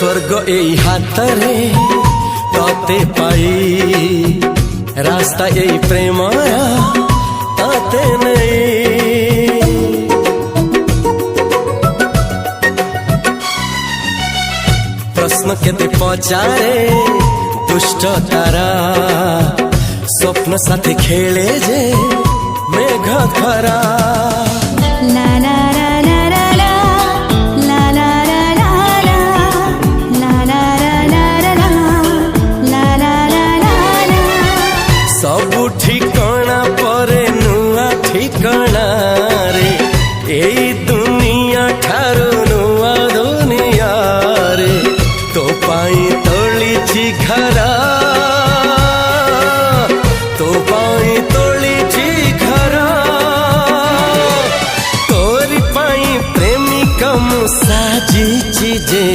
स्वर्ग एई हातरे तते पाई रास्ता एई प्रेमया तते नहीं। प्रश्न केते पचारे दुष्ट तारा स्वप्न साथी खेले जे मेघ खरा। ला ला ला ला ला ला ला ला ला ला ला ला ला ला। सबु ठिकाना परे नुआ ठिकाना रे एई दुनिया ठारू नुआ दुनिया रे। तो पाई तोलिछि घरा तो पाई तोलिछि घरा तोरी पाई प्रेमिका मु साजिछि जे।